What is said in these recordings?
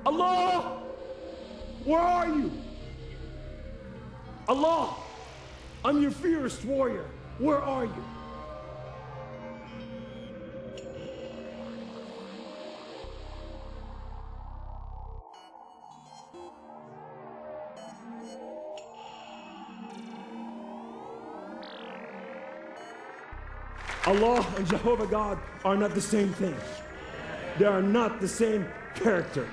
Allah, where are you? Allah, I'm your fierce warrior. Where are you? Allah and Jehovah God are not the same thing. They are not the same character.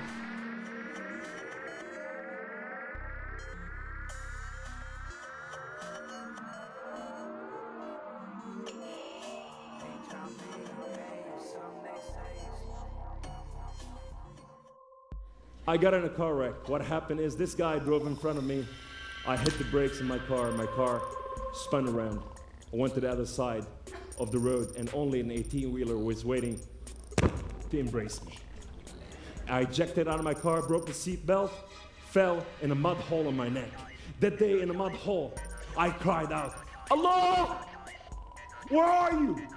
I got in a car wreck. What happened is this guy drove in front of me. I hit the brakes in my car spun around. I went to the other side of the road and only an 18-wheeler was waiting to embrace me. I ejected out of my car, broke the seat belt, fell in a mud hole on my neck. That day in a mud hole, I cried out, Allah, where are you?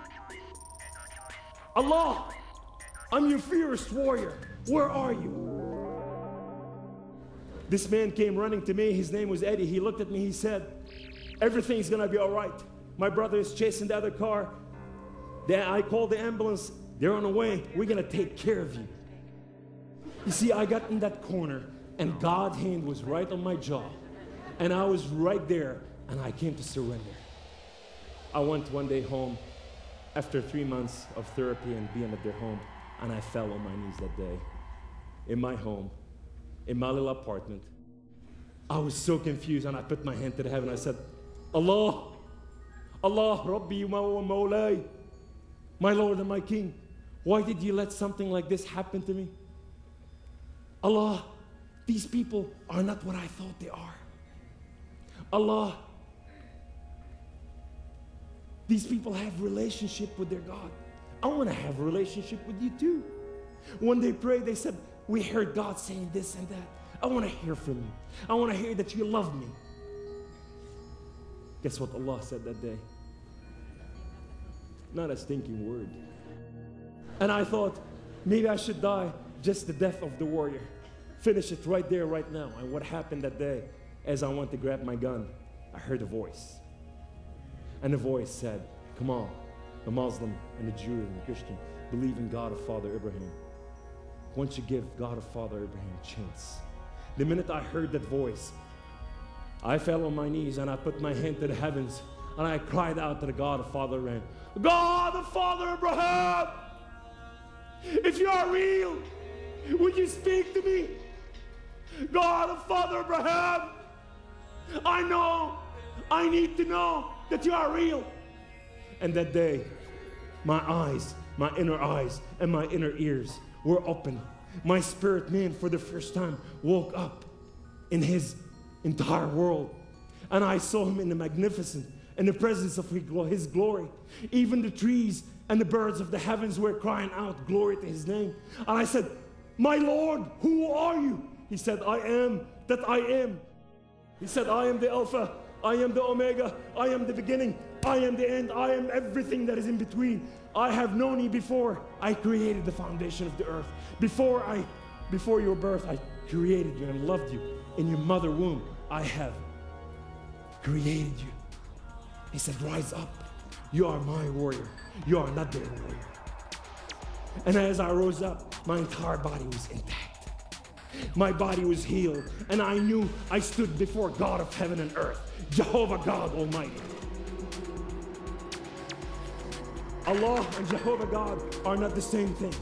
Allah, I'm your fierce warrior. Where are you? This man came running to me. His name was Eddie. He looked at me. He said, everything's gonna be all right. My brother is chasing the other car. Then I called the ambulance. They're on the way. We're gonna take care of you. You see, I got in that corner and God's hand was right on my jaw. And I was right there and I came to surrender. I went one day home after 3 months of therapy and being at their home, and I fell on my knees that day. In my home, in my little apartment. I was so confused and I put my hand to the heaven. I said, Allah, Allah, Rabbi wa Mawlay, my Lord and my King, why did you let something like this happen to me? Allah, these people are not what I thought they are. Allah, these people have relationship with their God. I want to have a relationship with you too. When they prayed, they said, we heard God saying this and that. I want to hear from you. I want to hear that you love me. Guess what Allah said that day? Not a stinking word. And I thought, maybe I should die just the death of the warrior. Finish it right there, right now. And what happened that day, as I went to grab my gun, I heard a voice. And the voice said, come on, the Muslim and the Jew and the Christian believe in God of Father Abraham. Once you give God of Father Abraham a chance. The minute I heard that voice, I fell on my knees and I put my hand to the heavens and I cried out to the God of Father Abraham, God of Father Abraham, if you are real, would you speak to me? God of Father Abraham, I need to know that you are real. And that day, my eyes, my inner eyes and my inner ears were open. My spirit man for the first time woke up in his entire world. And I saw him in the magnificent, in the presence of his glory. Even the trees and the birds of the heavens were crying out glory to his name. And I said, my Lord, who are you? He said, I am that I am. He said, I am the Alpha, I am the Omega, I am the beginning, I am the end, I am everything that is in between. I have known you before I created the foundation of the earth. Before your birth, I created you and loved you. In your mother womb, I have created you. He said, rise up. You are my warrior. You are not their warrior. And as I rose up, my entire body was intact. My body was healed. And I knew I stood before God of heaven and earth, Jehovah God Almighty. Allah and Jehovah God are not the same thing.